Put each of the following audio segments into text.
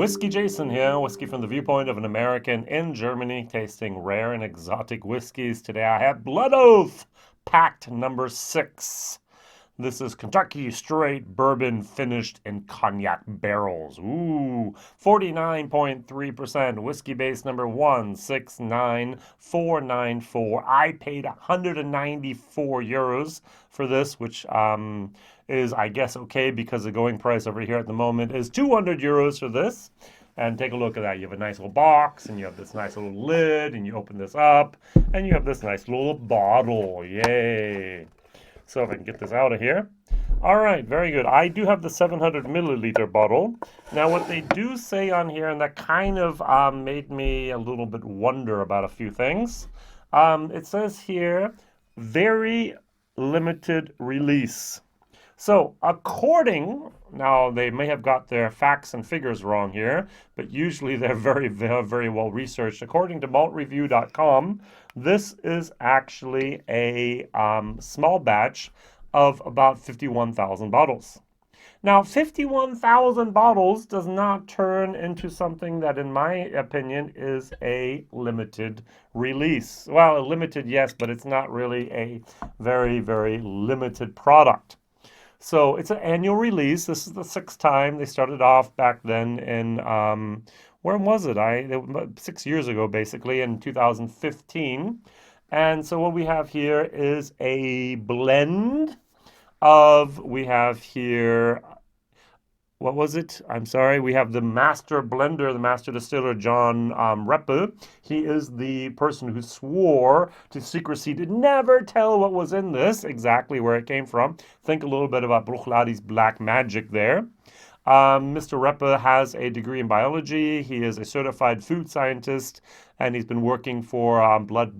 Whiskey Jason here, whiskey from the viewpoint of an American in Germany, tasting rare and exotic whiskeys. Today I have Blood Oath Pact number 6. This is Kentucky straight bourbon finished in cognac barrels. Ooh, 49.3%. Whiskey base number 169494. I paid 194 euros for this, which is, I guess, okay because the going price over here at the moment is 200 euros for this. And take a look at that. You have a nice little box, and you have this nice little lid, and you open this up, and you have this nice little bottle. Yay! So if I can get this out of here. All right, very good. I do have the 700 milliliter bottle. Now what they do say on here, and that kind of made me a little bit wonder about a few things. It says here, very limited release. So now they may have got their facts and figures wrong here, but usually they're very, very well researched. According to maltreview.com, this is actually a small batch of about 51,000 bottles. Now, 51,000 bottles does not turn into something that, in my opinion, is a limited release. Well, limited, yes, but it's not really a very, very limited product. So it's an annual release. This is the 6th time. They started off back then in, where was it? 6 years ago, basically, in 2015. And so what we have here is a blend we have here, what was it? I'm sorry. We have the master blender, the master distiller, John Reppe. He is the person who swore to secrecy, to never tell what was in this, exactly where it came from. Think a little bit about Bruichladdich black magic there. Mr. Reppe has a degree in biology. He is a certified food scientist, and he's been working for Blood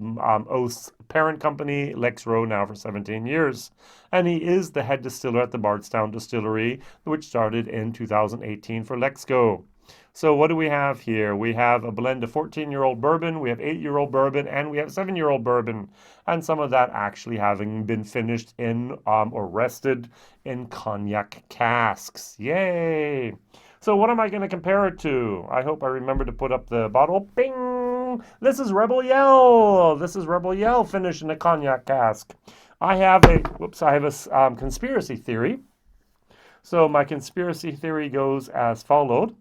Oath's parent company, Lexro, now for 17 years. And he is the head distiller at the Bardstown Distillery, which started in 2018 for Lexco. So what do we have here? We have a blend of 14-year-old bourbon, we have 8-year-old bourbon, and we have 7-year-old bourbon. And some of that actually having been finished in or rested in cognac casks. Yay! So what am I going to compare it to? I hope I remember to put up the bottle. Bing! This is Rebel Yell. This is Rebel Yell finished in a cognac cask. I have a conspiracy theory. So my conspiracy theory goes as followed.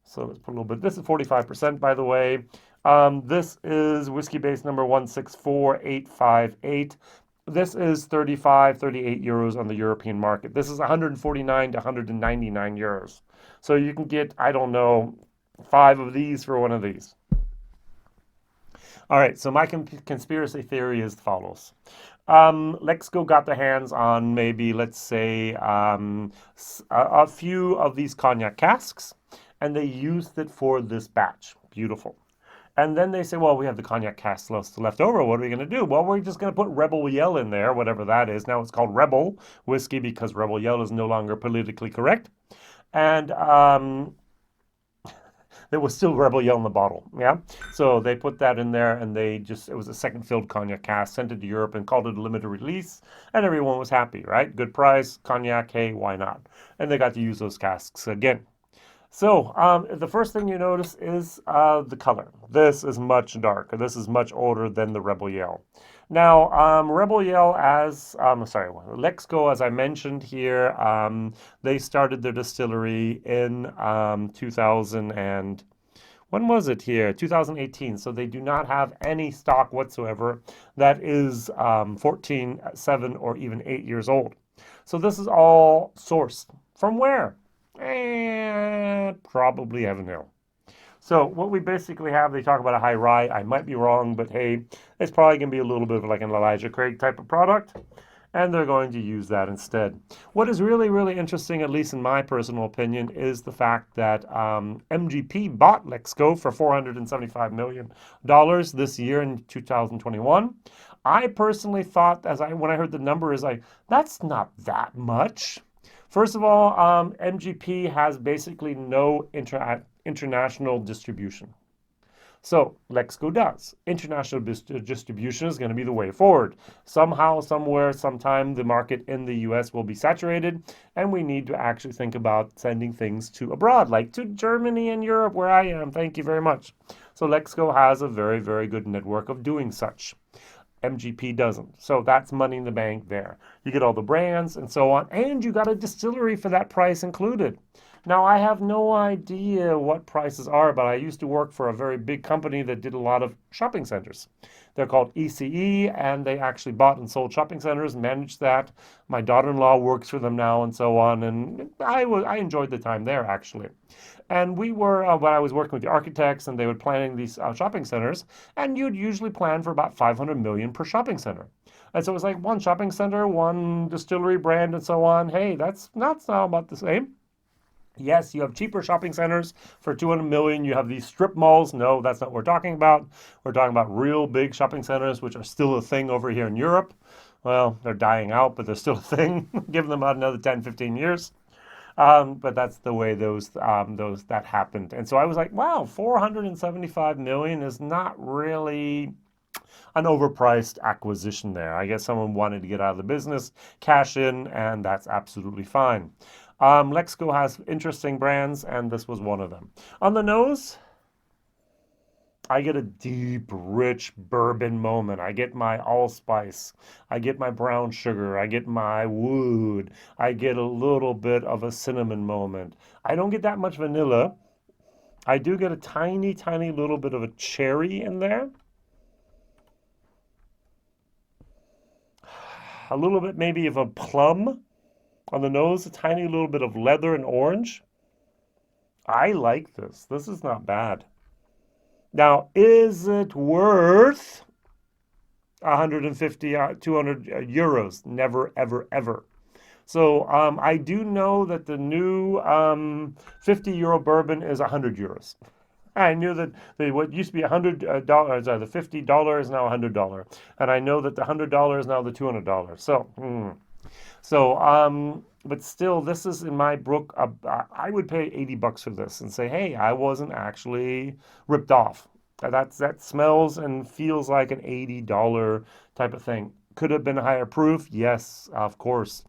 So let's put a little bit. This is 45%, by the way. This is whiskey base number 164858. This is 38 euros on the European market. This is 149 to 199 euros. So you can get, I don't know, 5 of these for one of these. All right, so my conspiracy theory is as follows. Lexco got their hands on maybe, let's say, a few of these cognac casks, and they used it for this batch. Beautiful. And then they say, well, we have the cognac casks left over. What are we going to do? Well, we're just going to put Rebel Yell in there, whatever that is. Now it's called Rebel whiskey because Rebel Yell is no longer politically correct. And there was still Rebel Yell in the bottle, yeah? So they put that in there, and it was a second filled cognac cask, sent it to Europe and called it a limited release, and everyone was happy, right? Good price, cognac, hey, why not? And they got to use those casks again. So the first thing you notice is the color. This is much darker. This is much older than the Rebel Yell. Now, Rebel Yell Lexco, as I mentioned here, they started their distillery in 2018. So they do not have any stock whatsoever that is 14, 7, or even 8 years old. So this is all sourced from where? Probably Heaven Hill. So what we basically have, they talk about a high rye. I might be wrong, but hey, it's probably going to be a little bit of like an Elijah Craig type of product, and they're going to use that instead. What is really, really interesting, at least in my personal opinion, is the fact that MGP bought Lexco for $475 million this year in 2021. I personally thought, when I heard the number, that's not that much. First of all, MGP has basically no international distribution. So Lexco does. International distribution is going to be the way forward. Somehow, somewhere, sometime, the market in the US will be saturated, and we need to actually think about sending things to abroad, like to Germany and Europe, where I am. Thank you very much. So Lexco has a very, very good network of doing such. MGP doesn't. So that's money in the bank there. You get all the brands and so on, and you got a distillery for that price included. Now, I have no idea what prices are, but I used to work for a very big company that did a lot of shopping centers. They're called ECE, and they actually bought and sold shopping centers, managed that. My daughter-in-law works for them now, and so on. And I enjoyed the time there actually. And we were when I was working with the architects, and they were planning these shopping centers, and you'd usually plan for about 500 million per shopping center. And so it was like one shopping center, one distillery brand, and so on. Hey, that's not about the same. Yes, you have cheaper shopping centers for 200 million. You have these strip malls. No, that's not what we're talking about. We're talking about real big shopping centers, which are still a thing over here in Europe. Well, they're dying out, but they're still a thing. Give them about another 10, 15 years. But that's the way those that happened. And so I was like, wow, 475 million is not really an overpriced acquisition there. I guess someone wanted to get out of the business, cash in, and that's absolutely fine. Lexco has interesting brands, and this was one of them. On the nose, I get a deep, rich bourbon moment. I get my allspice. I get my brown sugar. I get my wood. I get a little bit of a cinnamon moment. I don't get that much vanilla. I do get a tiny, tiny little bit of a cherry in there. A little bit maybe of a plum on the nose, a tiny little bit of leather and orange. I like this. This is not bad. Now, is it worth 150, 200 euros? Never, ever, ever. So I do know that the new 50 euro bourbon is 100 euros. I knew that what used to be $100, the $50 is now $100, and I know that the $100 is now the $200. But still, this is in my book. I would pay $80 for this and say, hey, I wasn't actually ripped off. That smells and feels like an $80 type of thing. Could have been higher proof, yes, of course.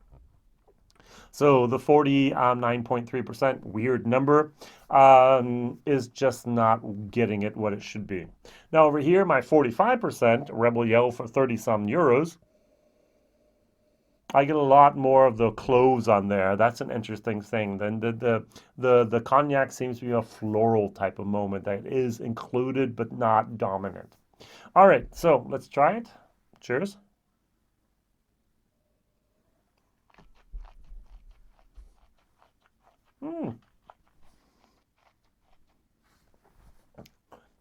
So the 49.3%, weird number, is just not getting it what it should be. Now over here, my 45% Rebel Yell for 30 some euros. I get a lot more of the cloves on there. That's an interesting thing. Then the cognac seems to be a floral type of moment that is included but not dominant. All right, so let's try it. Cheers.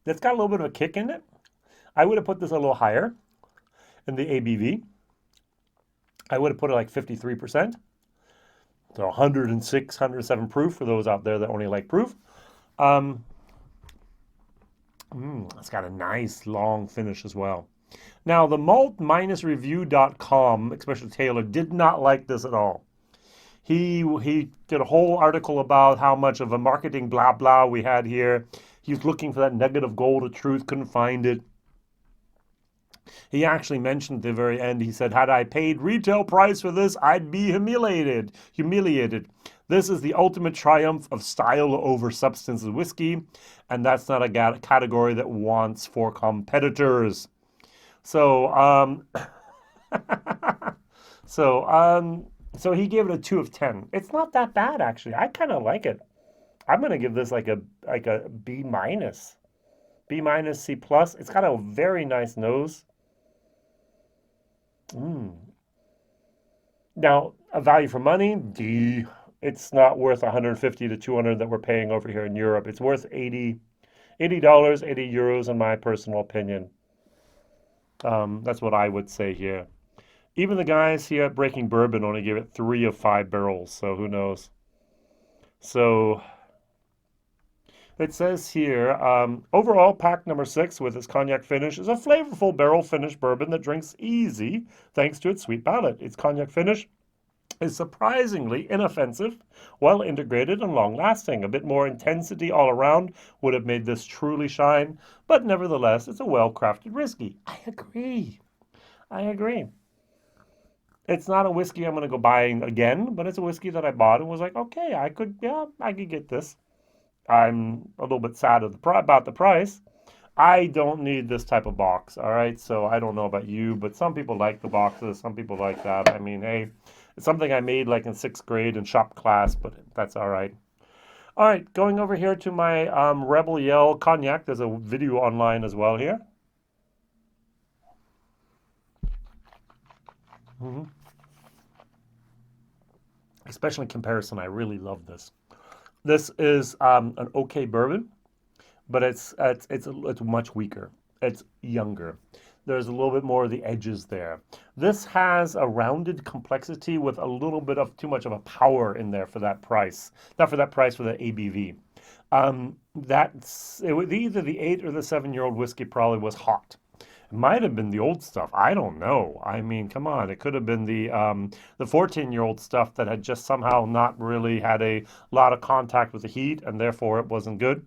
It's got a little bit of a kick in it. I would have put this a little higher in the ABV. I would have put it like 53%. So 106, 107 proof for those out there that only like proof. It's got a nice long finish as well. Now, the malt-review.com, especially Taylor, did not like this at all. He did a whole article about how much of a marketing blah blah we had here. He was looking for that nugget of gold of truth, couldn't find it. He actually mentioned at the very end, he said, had I paid retail price for this, I'd be humiliated. This is the ultimate triumph of style over substance of whiskey, and that's not a category that wants for competitors. So, so he gave it a 2 of 10. It's not that bad, actually. I kind of like it. I'm gonna give this like a B minus, C plus. It's got a very nice nose. Now, a value for money, D. It's not worth 150 to 200 that we're paying over here in Europe. It's worth $80, 80 euros in my personal opinion. That's what I would say here. Even the guys here at Breaking Bourbon only gave it 3 of 5 barrels, so who knows? So it says here, overall, Pact number 6 with its cognac finish is a flavorful barrel-finished bourbon that drinks easy thanks to its sweet palate. Its cognac finish is surprisingly inoffensive, well integrated, and long lasting. A bit more intensity all around would have made this truly shine, but nevertheless, it's a well crafted whiskey. I agree. I agree. It's not a whiskey I'm going to go buying again, but it's a whiskey that I bought and was like, okay, yeah, I could get this. I'm a little bit sad about the price. I don't need this type of box, all right? So I don't know about you, but some people like the boxes, some people like that. I mean, hey, it's something I made like in sixth grade in shop class, but that's all right. All right, going over here to my Rebel Yell Cognac. There's a video online as well here. Hmm. Especially in comparison, I really love this. This is an okay bourbon, but it's much weaker. It's younger. There's a little bit more of the edges there. This has a rounded complexity with a little bit of too much of a power in there for that price. Not for that price, for the ABV. Either the 8 or the 7-year-old whiskey probably was hot. It might have been the old stuff. I don't know. I mean, come on. It could have been the 14-year-old stuff that had just somehow not really had a lot of contact with the heat, and therefore it wasn't good.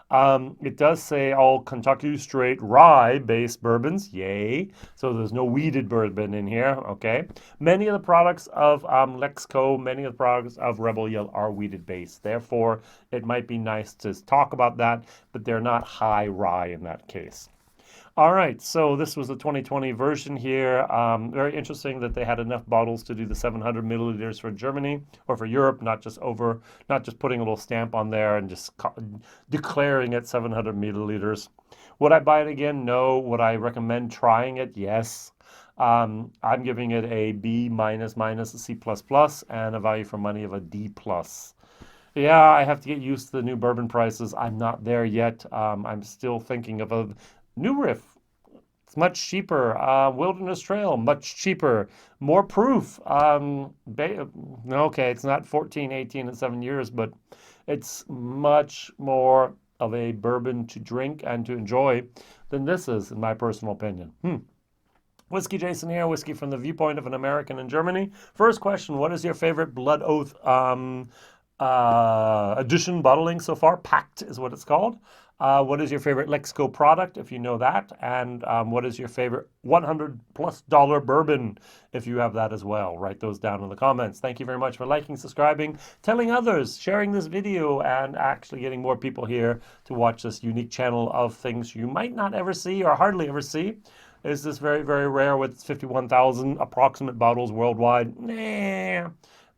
It does say all Kentucky straight rye based bourbons. Yay. So there's no weeded bourbon in here. Okay. Many of the products of Lexco, many of the products of Rebel Yell are weeded based. Therefore, it might be nice to talk about that, but they're not high rye in that case. All right, so this was the 2020 version here. Very interesting that they had enough bottles to do the 700 milliliters for Germany or for Europe, not just putting a little stamp on there and just declaring it 700 milliliters. Would I buy it again? No. Would I recommend trying it? Yes. I'm giving it a B minus minus, a C plus plus, and a value for money of a D plus. Yeah, I have to get used to the new bourbon prices. I'm not there yet. I'm still thinking of a new riff. It's much cheaper. Wilderness Trail, much cheaper. More proof. Okay, it's not 14, 18, and 7 years, but it's much more of a bourbon to drink and to enjoy than this is, in my personal opinion. Whiskey Jason here, whiskey from the viewpoint of an American in Germany. First question, what is your favorite Blood Oath edition bottling so far? Pact is what it's called. What is your favorite Lexco product, if you know that? And what is your favorite $100+ bourbon, if you have that as well? Write those down in the comments. Thank you very much for liking, subscribing, telling others, sharing this video, and actually getting more people here to watch this unique channel of things you might not ever see or hardly ever see. Is this very, very rare with 51,000 approximate bottles worldwide? Nah,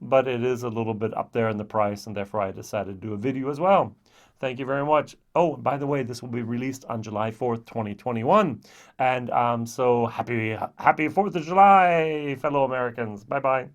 but it is a little bit up there in the price, and therefore I decided to do a video as well. Thank you very much. Oh, by the way, this will be released on July 4th, 2021. And so happy 4th of July, fellow Americans. Bye-bye.